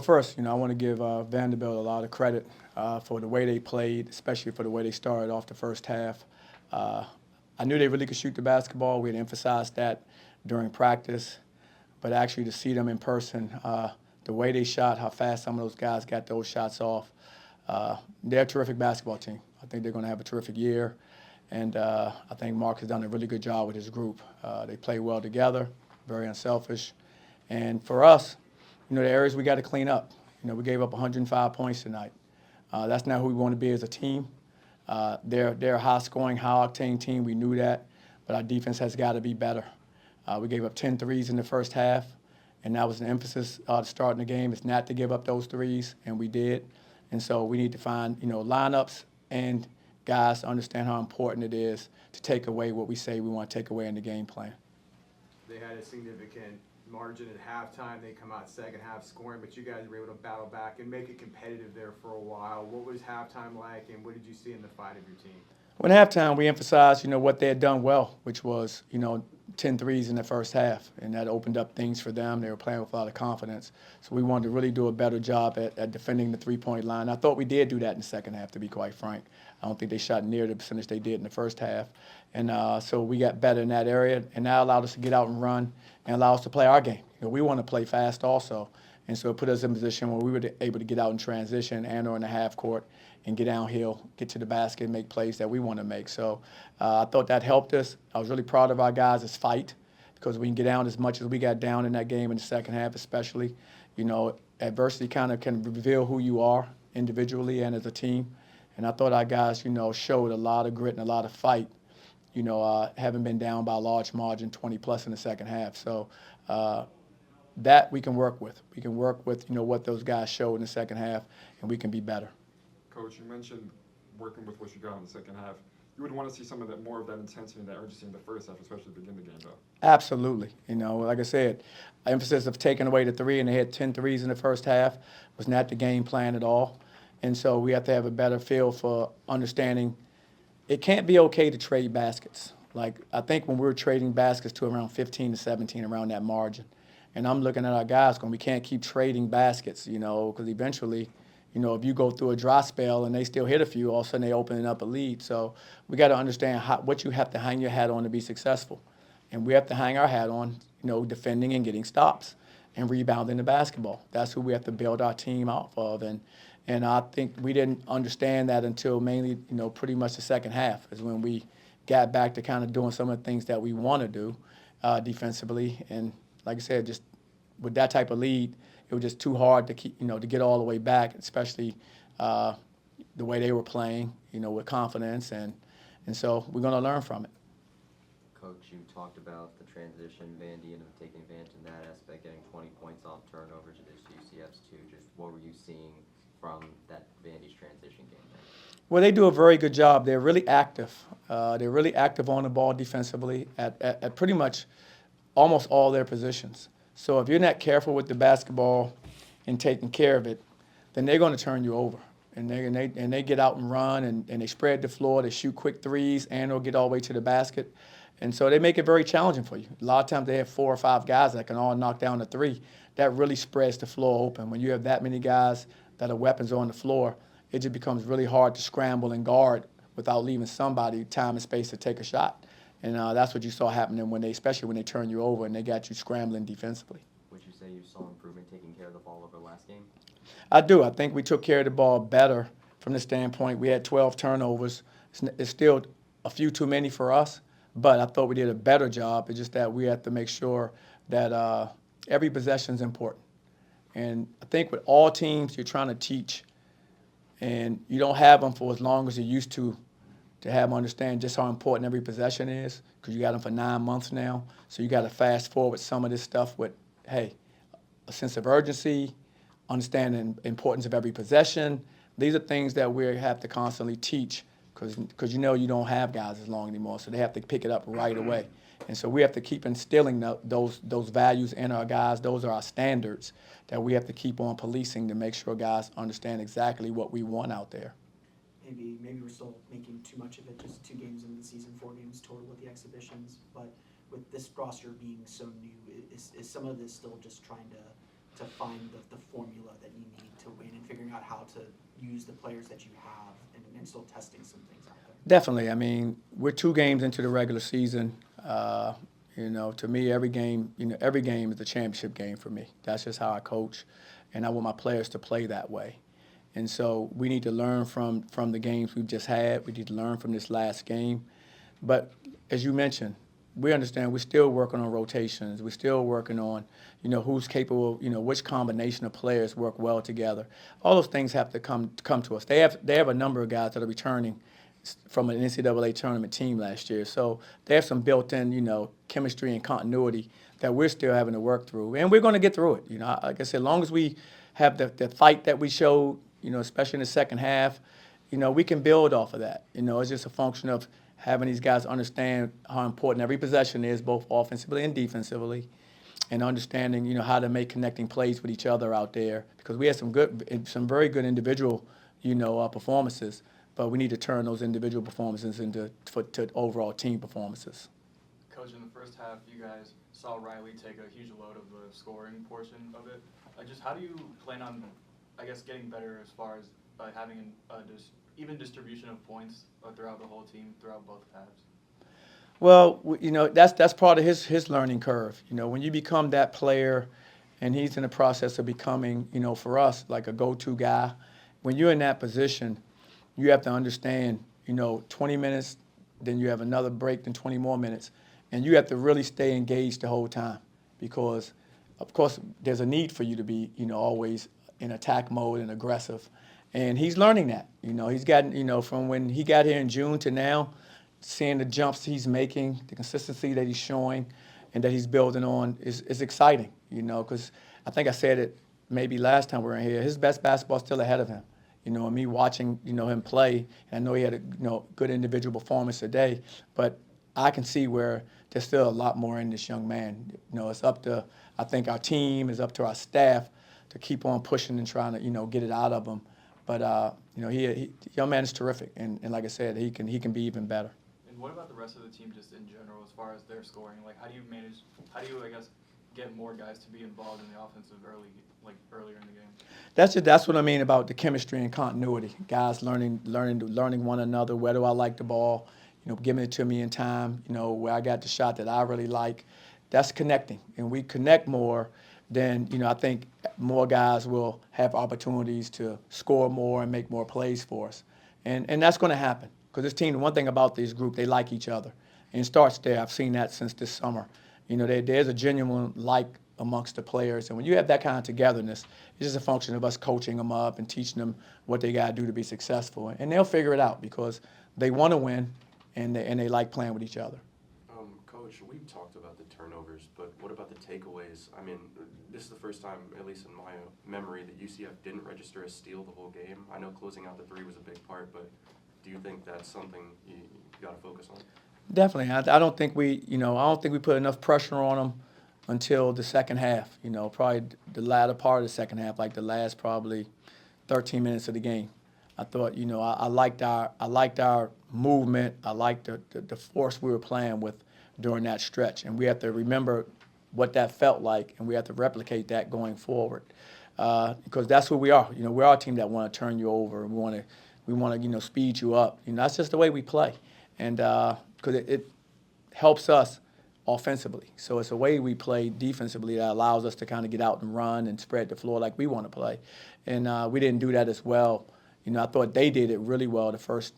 first, I want to give Vanderbilt a lot of credit for the way they played, especially for the way they started off the first half. I knew they really could shoot the basketball. We had emphasized that during practice. But actually to see them in person, the way they shot, how fast some of those guys got those shots off, they're a terrific basketball team. I think they're going to have a terrific year. And I think Mark has done a really good job with his group. They play well together, very unselfish. And for us, the areas we got to clean up. We gave up 105 points tonight. That's not who we want to be as a team. They're a high-scoring, high-octane team. We knew that. But our defense has got to be better. We gave up 10 threes in the first half, and that was an emphasis to start in the game. It's not to give up those threes, and we did. And so we need to find, lineups and guys to understand how important it is to take away what we say we want to take away in the game plan. They had a significant margin at halftime. They come out second half scoring, but you guys were able to battle back and make it competitive there for a while. What was halftime like, and what did you see in the fight of your team? When halftime, we emphasized, what they had done well, which was, 10 threes in the first half, and that opened up things for them. They were playing with a lot of confidence. So we wanted to really do a better job at defending the three-point line. I thought we did do that in the second half, to be quite frank. I don't think they shot near the percentage they did in the first half. And so we got better in that area, and that allowed us to get out and run and allow us to play our game. We want to play fast also. And so it put us in a position where we were able to get out in transition and or in the half court and get downhill, get to the basket, and make plays that we want to make. So I thought that helped us. I was really proud of our guys' fight because we can get down as much as we got down in that game in the second half especially. Adversity kind of can reveal who you are individually and as a team. And I thought our guys, showed a lot of grit and a lot of fight, having been down by a large margin, 20-plus in the second half. So that we can work with. We can work with, what those guys showed in the second half, and we can be better. Coach, you mentioned working with what you got in the second half. You would want to see some of that, more of that intensity and that urgency in the first half, especially to begin the game, though. Absolutely. Like I said, emphasis of taking away the three, and they had 10 threes in the first half, was not the game plan at all. And so we have to have a better feel for understanding it can't be okay to trade baskets. Like, I think when we were trading baskets to around 15 to 17, around that margin. And I'm looking at our guys going, we can't keep trading baskets, because eventually, if you go through a dry spell and they still hit a few, all of a sudden they open up a lead. So we got to understand what you have to hang your hat on to be successful. And we have to hang our hat on, defending and getting stops and rebounding the basketball. That's who we have to build our team off of. And I think we didn't understand that until mainly, pretty much the second half is when we got back to kind of doing some of the things that we want to do defensively. And like I said, just with that type of lead, it was just too hard to keep, to get all the way back, especially the way they were playing, with confidence. And so we're going to learn from it. Coach, you talked about the transition, Vandy, and taking advantage in that aspect, getting 20 points off turnovers against UCF's too. Just what were you seeing from that Vandy's transition game there? Well, they do a very good job. They're really active. They're really active on the ball defensively at pretty much almost all their positions. So if you're not careful with the basketball and taking care of it, then they're going to turn you over. And they get out and run, and they spread the floor. They shoot quick threes, and they'll get all the way to the basket. And so they make it very challenging for you. A lot of times they have 4 or 5 guys that can all knock down the three. That really spreads the floor open. When you have that many guys that are weapons on the floor, it just becomes really hard to scramble and guard without leaving somebody time and space to take a shot. And that's what you saw happening especially when they turn you over and they got you scrambling defensively. Would you say you saw improvement taking care of the ball over last game? I do. I think we took care of the ball better from the standpoint. We had 12 turnovers. It's still a few too many for us, but I thought we did a better job. It's just that we have to make sure that every possession is important. And I think with all teams, you're trying to teach, and you don't have them for as long as you used to have them understand just how important every possession is, because you got them for 9 months now. So you got to fast forward some of this stuff with, hey, a sense of urgency, understanding the importance of every possession. These are things that we have to constantly teach because you don't have guys as long anymore, so they have to pick it up right away. And so we have to keep instilling those values in our guys. Those are our standards that we have to keep on policing to make sure guys understand exactly what we want out there. Maybe we're still making too much of it, just 2 games into the season, 4 games total with the exhibitions. But with this roster being so new, is some of this still just trying to to find the formula that you need to win and figuring out how to use the players that you have and still testing some things out there? Definitely. I mean, we're 2 games into the regular season. To me, every game is a championship game for me. That's just how I coach, and I want my players to play that way. And so we need to learn from the games we've just had. We need to learn from this last game. But as you mentioned, we understand we're still working on rotations. We're still working on, who's capable, which combination of players work well together. All those things have to come to us. They have a number of guys that are returning from an NCAA tournament team last year. So they have some built-in, chemistry and continuity that we're still having to work through. And we're going to get through it. Like I said, as long as we have the fight that we showed, especially in the second half, we can build off of that. It's just a function of having these guys understand how important every possession is, both offensively and defensively, and understanding, how to make connecting plays with each other out there. Because we had some very good individual, performances, but we need to turn those individual performances to overall team performances. Coach, in the first half, you guys saw Riley take a huge load of the scoring portion of it. Just how do you plan on, getting better as far as having even distribution of points throughout the whole team, throughout both halves? Well, that's part of his learning curve. When you become that player, and he's in the process of becoming, for us, like a go-to guy. When you're in that position, you have to understand, 20 minutes, then you have another break, then 20 more minutes, and you have to really stay engaged the whole time, because, of course, there's a need for you to be, always in attack mode and aggressive. And he's learning that. He's gotten, from when he got here in June to now, seeing the jumps he's making, the consistency that he's showing, and that he's building on is exciting, because I think I said it maybe last time we were in here, his best basketball is still ahead of him. And me watching, him play, and I know he had a good individual performance today, but I can see where there's still a lot more in this young man. It's up to, I think, our team, it's up to our staff to keep on pushing and trying to, get it out of him. But, young man is terrific, and like I said, he can be even better. And what about the rest of the team just in general as far as their scoring? How do you get more guys to be involved in the offensive earlier in the game? That's what I mean about the chemistry and continuity. Guys learning one another. Where do I like the ball? Giving it to me in time. Where I got the shot that I really like. That's connecting, and we connect more. Then I think more guys will have opportunities to score more and make more plays for us, and that's going to happen. Because this team, the one thing about this group, they like each other, and it starts there. I've seen that since this summer. There's a genuine like amongst the players, and when you have that kind of togetherness, it's just a function of us coaching them up and teaching them what they got to do to be successful, and they'll figure it out because they want to win, and they like playing with each other. Coach, we've talked about the turnovers, but what about the takeaways? I mean, this is the first time, at least in my memory, that UCF didn't register a steal the whole game. I know closing out the three was a big part, but do you think that's something you got to focus on? Definitely. I don't think we put enough pressure on them until the second half. Probably the latter part of the second half, like the last probably 13 minutes of the game. I thought, I liked our movement. I liked the force we were playing with during that stretch, and we have to remember what that felt like, and we have to replicate that going forward, because that's who we are. We're a team that want to turn you over, and we want to speed you up. That's just the way we play, and because it helps us offensively. So it's a way we play defensively that allows us to kind of get out and run and spread the floor like we want to play, and we didn't do that as well. I thought they did it really well the first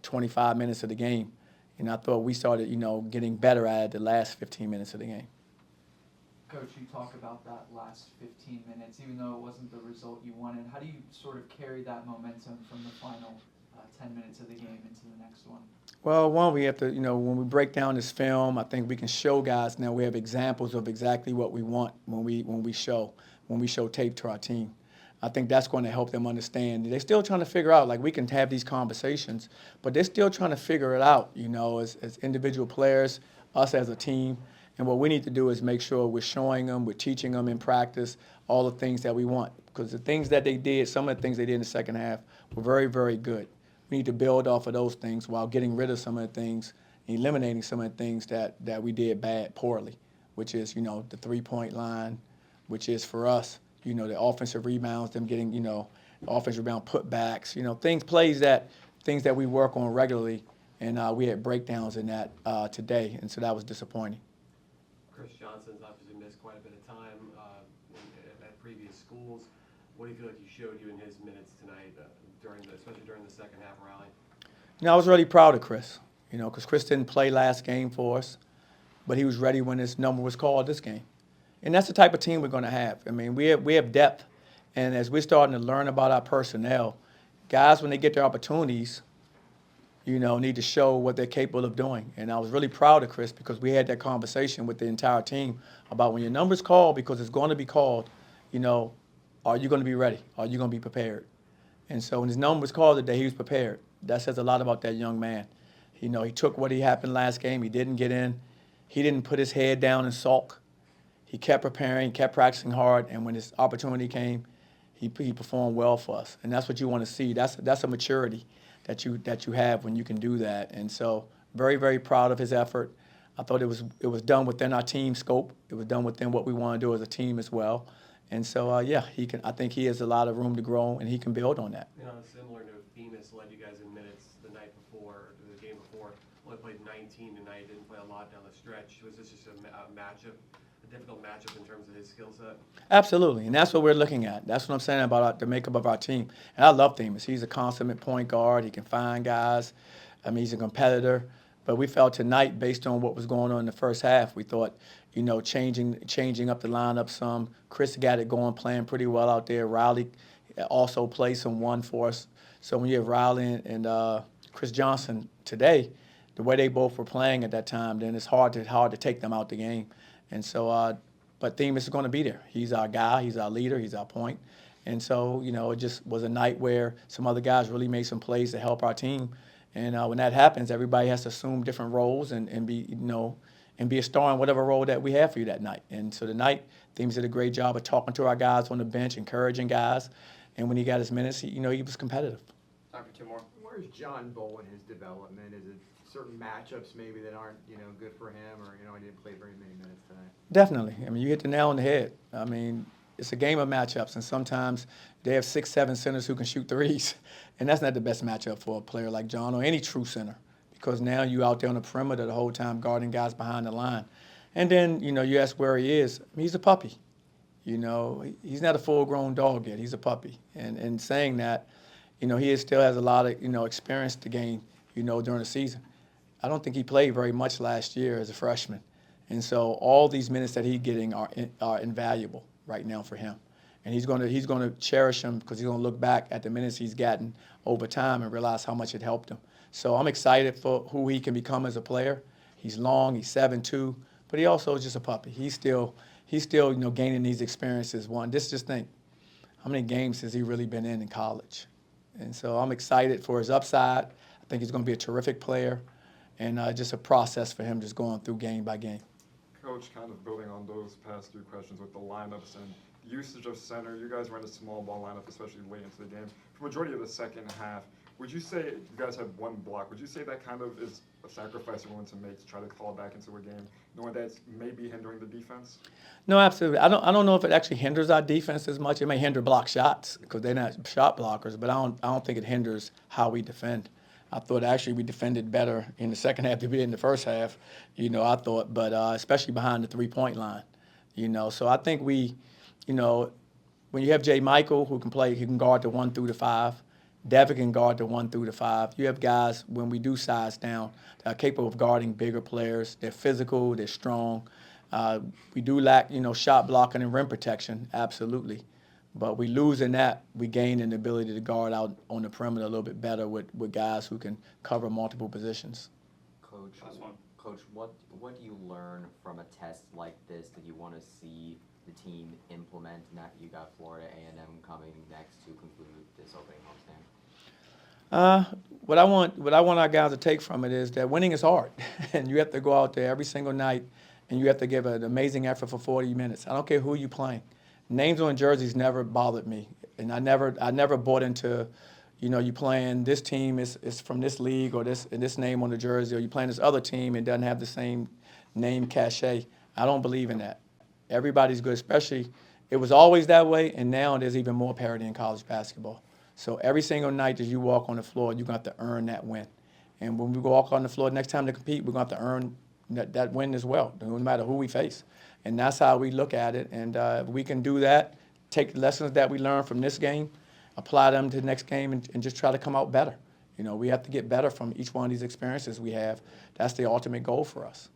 25 minutes of the game. And I thought we started, getting better at it the last 15 minutes of the game. Coach, you talk about that last 15 minutes, even though it wasn't the result you wanted. How do you sort of carry that momentum from the final 10 minutes of the game into the next one? Well, one, we have to, when we break down this film, I think we can show guys now we have examples of exactly what we want when we show tape to our team. I think that's going to help them understand. They're still trying to figure out, we can have these conversations, but they're still trying to figure it out, as individual players, us as a team. And what we need to do is make sure we're showing them, we're teaching them in practice all the things that we want. Because the things that they did, some of the things they did in the second half were very, very good. We need to build off of those things while getting rid of some of the things, eliminating some of the things that we did poorly, which is, the three-point line, which is for us, the offensive rebounds, them getting, offensive rebound putbacks, things that we work on regularly. And we had breakdowns in that today, and so that was disappointing. Chris Johnson's obviously missed quite a bit of time at previous schools. What do you feel like he showed you in his minutes tonight, especially during the second half rally? I was really proud of Chris, because Chris didn't play last game for us, but he was ready when his number was called this game. And that's the type of team we're going to have. I mean, we have depth, and as we're starting to learn about our personnel, guys, when they get their opportunities, need to show what they're capable of doing. And I was really proud of Chris because we had that conversation with the entire team about when your number's called, because it's going to be called, are you going to be ready? Are you going to be prepared? And so when his number was called today, he was prepared. That says a lot about that young man. He took what happened last game. He didn't get in. He didn't put his head down and sulk. He kept preparing, kept practicing hard, and when his opportunity came, he performed well for us. And that's what you want to see. That's a maturity that you have when you can do that. And so very, very proud of his effort. I thought it was done within our team scope. It was done within what we want to do as a team as well. And so, I think he has a lot of room to grow, and he can build on that. On a similar note, Themis led you guys in minutes the night before, the game before. Only played 19 tonight, didn't play a lot down the stretch. Was this just a difficult matchup in terms of his skill set? Absolutely, and that's what we're looking at. That's what I'm saying about the makeup of our team. And I love Themis. He's a consummate point guard. He can find guys. I mean, he's a competitor. But we felt tonight, based on what was going on in the first half, we thought, changing up the lineup some. Chris got it going, playing pretty well out there. Riley also played some one for us. So when you have Riley and Chris Johnson today, the way they both were playing at that time, then it's hard to take them out the game. And so, but Themis is going to be there. He's our guy. He's our leader. He's our point. And so, it just was a night where some other guys really made some plays to help our team. And when that happens, everybody has to assume different roles and be a star in whatever role that we have for you that night. And so tonight, Themis did a great job of talking to our guys on the bench, encouraging guys. And when he got his minutes, he was competitive. Time for two more. Where's John Bull in his development? Is it certain matchups maybe that aren't, good for him, or, he didn't play very many minutes tonight? Definitely. I mean, you hit the nail on the head. I mean, it's a game of matchups, and sometimes they have 6, 7 centers who can shoot threes, and that's not the best matchup for a player like John or any true center, because now you out there on the perimeter the whole time guarding guys behind the line. And then, you ask where he is. I mean, he's a puppy. He's not a full-grown dog yet. He's a puppy. And saying that, he still has a lot of, experience to gain, during the season. I don't think he played very much last year as a freshman. And so all these minutes that he's getting are invaluable right now for him. And he's going to cherish them because he's going to look back at the minutes he's gotten over time and realize how much it helped him. So I'm excited for who he can become as a player. He's long, he's 7'2", but he also is just a puppy. He's still gaining these experiences. Just think, how many games has he really been in college? And so I'm excited for his upside. I think he's going to be a terrific player, and just a process for him just going through game by game. Coach, kind of building on those past 2 questions with the lineups and usage of center, you guys ran a small ball lineup, especially late into the game. For the majority of the second half, would you say you guys had one block? Would you say that kind of is a sacrifice you're willing to make to try to call back into a game, knowing that it's maybe hindering the defense? No, absolutely. I don't know if it actually hinders our defense as much. It may hinder block shots because they're not shot blockers, but I don't think it hinders how we defend. I thought actually we defended better in the second half than we did in the first half. I thought, but especially behind the 3-point line. So I think we, when you have J. Michael who can play, he can guard the 1 through the 5. Devin can guard the 1 through the 5. You have guys, when we do size down, that are capable of guarding bigger players. They're physical, they're strong. We do lack, shot blocking and rim protection, absolutely. But we lose in that, we gain an ability to guard out on the perimeter a little bit better with guys who can cover multiple positions. Coach, what do you learn from a test like this that you want to see the team implement? Now you got Florida A&M coming next to conclude this opening homestand. What I want our guys to take from it is that winning is hard, and you have to go out there every single night, and you have to give an amazing effort for 40 minutes. I don't care who you're playing. Names on jerseys never bothered me, and I never bought into, you playing this team is from this league or this name on the jersey, or you playing this other team and doesn't have the same name cachet. I don't believe in that. Everybody's good, especially It was always that way, and now there's even more parity in college basketball. So every single night that you walk on the floor, you're going to have to earn that win. And when we walk on the floor next time to compete, we're going to have to earn that win as well, no matter who we face. And that's how we look at it. And if we can do that, take the lessons that we learned from this game, apply them to the next game, and just try to come out better. You know, we have to get better from each one of these experiences we have. That's the ultimate goal for us.